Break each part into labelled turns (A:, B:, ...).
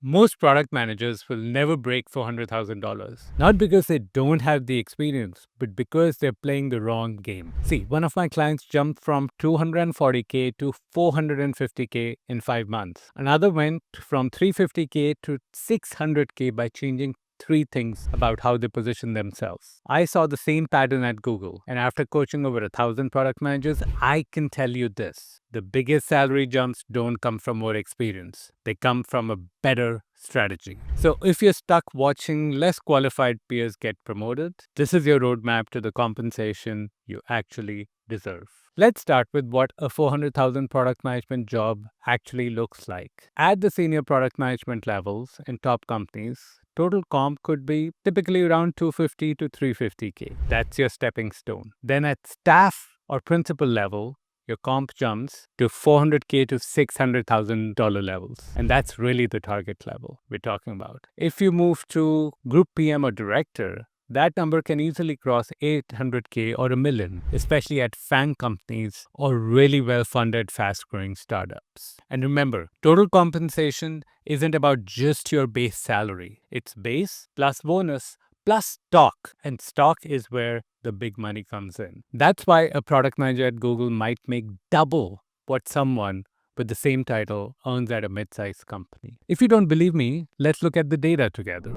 A: Most product managers will never break $400,000. Not because they don't have the experience, but because they're playing the wrong game. See, one of my clients jumped from 240K to 450K in 5 months. Another went from 350K to 600K by changing three things about how they position themselves. I saw the same pattern at Google, and after coaching over 1,000 product managers, I can tell you this. The biggest salary jumps don't come from more experience. They come from a better strategy. So if you're stuck watching less qualified peers get promoted, this is your roadmap to the compensation you actually deserve. Let's start with what a 400,000 product management job actually looks like. At the senior product management levels in top companies, total comp could be typically around 250 to 350K. That's your stepping stone. Then at staff or principal level, your comp jumps to 400K to $600,000 levels. And that's really the target level we're talking about. If you move to group PM or director, that number can easily cross 800K or a million, especially at FANG companies or really well-funded, fast-growing startups. And remember, total compensation isn't about just your base salary. It's base plus bonus plus stock. And stock is where the big money comes in. That's why a product manager at Google might make double what someone with the same title earns at a mid-sized company. If you don't believe me, let's look at the data together.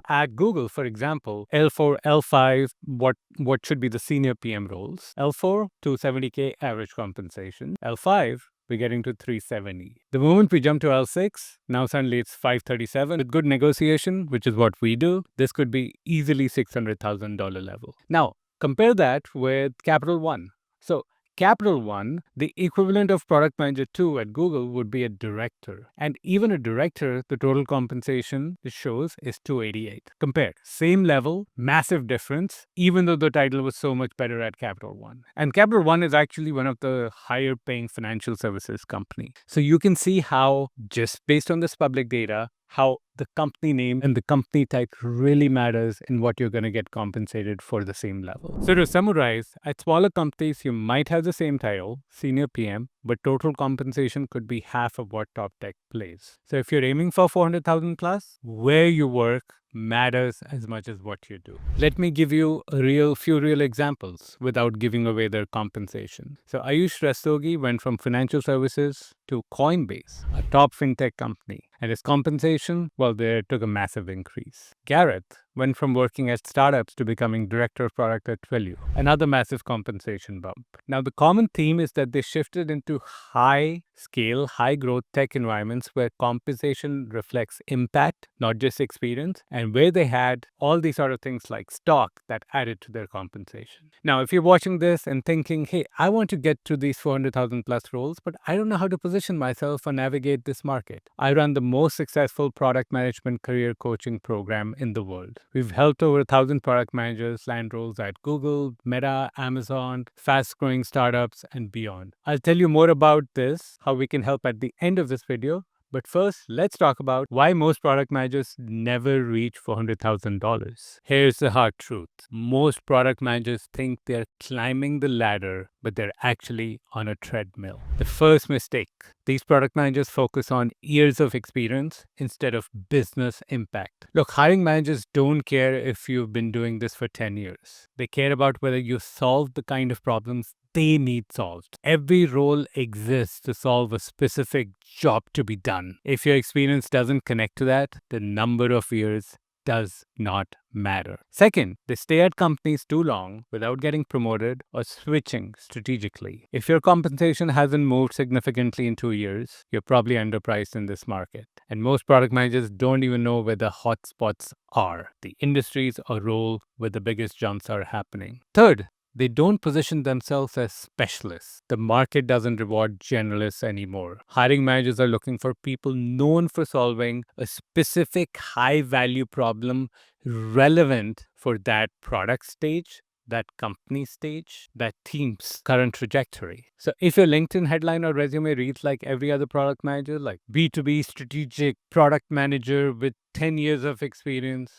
A: At Google, for example, L4, L5, what should be the senior PM roles? L4, 270K average compensation. L5, we're getting to 370. The moment we jump to L6, now suddenly it's 537. With good negotiation, which is what we do, this could be easily $600,000 level. Now, compare that with Capital One. So Capital One, the equivalent of product manager 2 at Google would be a director. And even a director, the total compensation it shows is 288. Compare, same level, massive difference, even though the title was so much better at Capital One. And Capital One is actually one of the higher paying financial services company. So you can see how, just based on this public data, how the company name and the company type really matters in what you're going to get compensated for the same level. So to summarize, at smaller companies, you might have the same title, senior PM, but total compensation could be half of what top tech plays. So if you're aiming for 400,000 plus, where you work matters as much as what you do. Let me give you a few real examples without giving away their compensation. So Ayush Rastogi went from financial services to Coinbase, a top fintech company, and his compensation, well, there took a massive increase. Gareth went from working at startups to becoming director of product at Twilio, another massive compensation bump. Now, the common theme is that they shifted into high scale, high growth tech environments where compensation reflects impact, not just experience, and where they had all these sort of things like stock that added to their compensation. Now, if you're watching this and thinking, hey, I want to get to these 400,000 plus roles, but I don't know how to position myself or navigate this market. I run the most successful product management career coaching program in the world. We've helped over 1,000 product managers land roles at Google, Meta, Amazon, fast-growing startups, and beyond. I'll tell you more about this, how we can help at the end of this video. But first, let's talk about why most product managers never reach $400,000. Here's the hard truth. Most product managers think they're climbing the ladder, but they're actually on a treadmill. The first mistake, these product managers focus on years of experience instead of business impact. Look, hiring managers don't care if you've been doing this for 10 years. They care about whether you solve the kind of problems they need solved. Every role exists to solve a specific job to be done. If your experience doesn't connect to that, the number of years does not matter. Second, they stay at companies too long without getting promoted or switching strategically. If your compensation hasn't moved significantly in 2 years, you're probably underpriced in this market. And most product managers don't even know where the hotspots are, the industries or role where the biggest jumps are happening. Third, they don't position themselves as specialists. The market doesn't reward generalists anymore. Hiring managers are looking for people known for solving a specific high-value problem relevant for that product stage, that company stage, that team's current trajectory. So if your LinkedIn headline or resume reads like every other product manager, like B2B strategic product manager with 10 years of experience,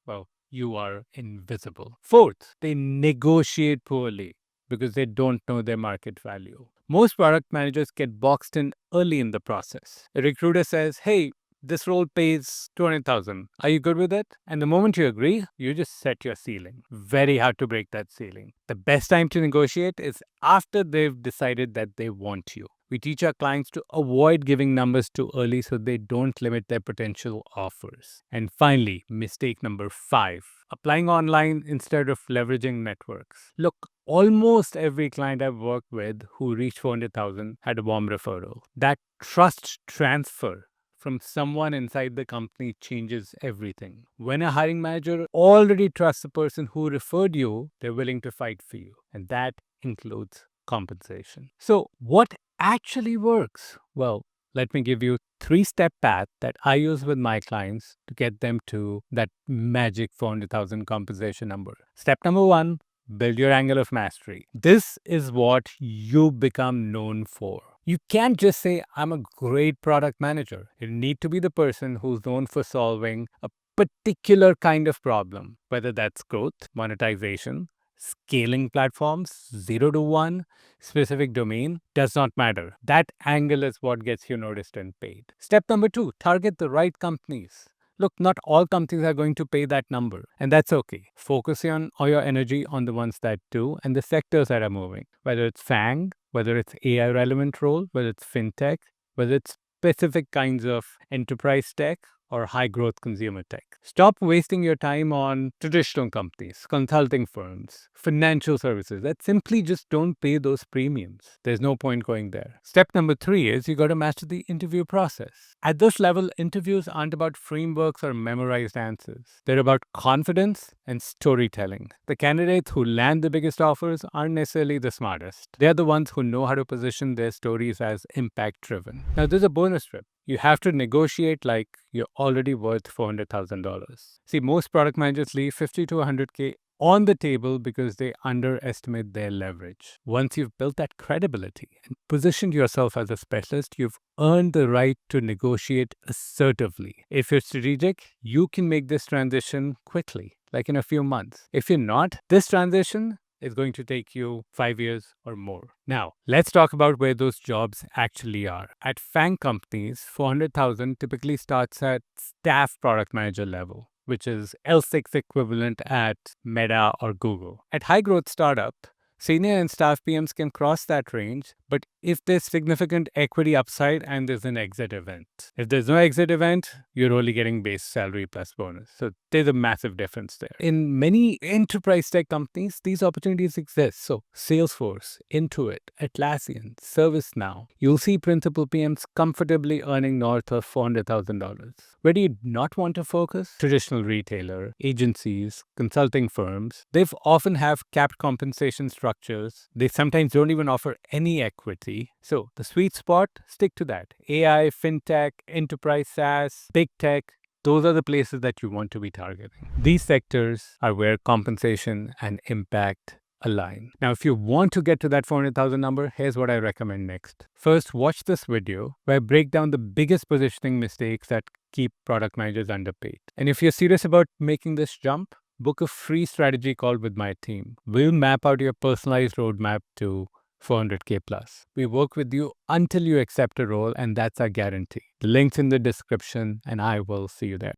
A: well, you are invisible. Fourth, they negotiate poorly because they don't know their market value. Most product managers get boxed in early in the process. A recruiter says, hey, this role pays 200,000. Are you good with it? And the moment you agree, you just set your ceiling. Very hard to break that ceiling. The best time to negotiate is after they've decided that they want you. We teach our clients to avoid giving numbers too early so they don't limit their potential offers. And finally, mistake number 5, applying online instead of leveraging networks. Look, almost every client I've worked with who reached 400,000 had a warm referral. That trust transfer from someone inside the company changes everything. When a hiring manager already trusts the person who referred you, they're willing to fight for you. And that includes compensation. So, what actually works? Well, let me give you 3-step path that I use with my clients to get them to that magic 400,000 compensation number. Step number 1, build your angle of mastery. This is what you become known for. You can't just say, I'm a great product manager. You need to be the person who's known for solving a particular kind of problem, whether that's growth, monetization, scaling platforms, 0 to 1, specific domain, does not matter. That angle is what gets you noticed and paid. Step number 2, target the right companies. Look, not all companies are going to pay that number, and that's okay. Focus on all your energy on the ones that do and the sectors that are moving, whether it's FANG, whether it's AI relevant role, whether it's fintech, whether it's specific kinds of enterprise tech or high growth consumer tech. Stop wasting your time on traditional companies, consulting firms, financial services that simply just don't pay those premiums. There's no point going there. Step number 3 is you got to master the interview process. At this level, interviews aren't about frameworks or memorized answers. They're about confidence and storytelling. The candidates who land the biggest offers aren't necessarily the smartest. They're the ones who know how to position their stories as impact driven. Now, there's a bonus trip. You have to negotiate like you're already worth $400,000. See, most product managers leave 50 to 100K on the table because they underestimate their leverage. Once you've built that credibility and positioned yourself as a specialist, you've earned the right to negotiate assertively. If you're strategic, you can make this transition quickly, like in a few months. If you're not, this transition is going to take you 5 years or more. Now, let's talk about where those jobs actually are. At FANG companies, 400,000 typically starts at staff product manager level, which is L6 equivalent at Meta or Google. At high growth startup, senior and staff PMs can cross that range, but if there's significant equity upside and there's an exit event. If there's no exit event, you're only getting base salary plus bonus. So there's a massive difference there. In many enterprise tech companies, these opportunities exist. So Salesforce, Intuit, Atlassian, ServiceNow, you'll see principal PMs comfortably earning north of $400,000. Where do you not want to focus? Traditional retailer, agencies, consulting firms, they've often have capped compensation structures. They sometimes don't even offer any equity. So the sweet spot, stick to that. AI, fintech, enterprise SaaS, big tech, those are the places that you want to be targeting. These sectors are where compensation and impact align. Now, if you want to get to that 400,000 number, here's what I recommend next. First, watch this video where I break down the biggest positioning mistakes that keep product managers underpaid. And if you're serious about making this jump, book a free strategy call with my team. We'll map out your personalized roadmap to 400K plus. We work with you until you accept a role, and that's our guarantee. The link's in the description, and I will see you there.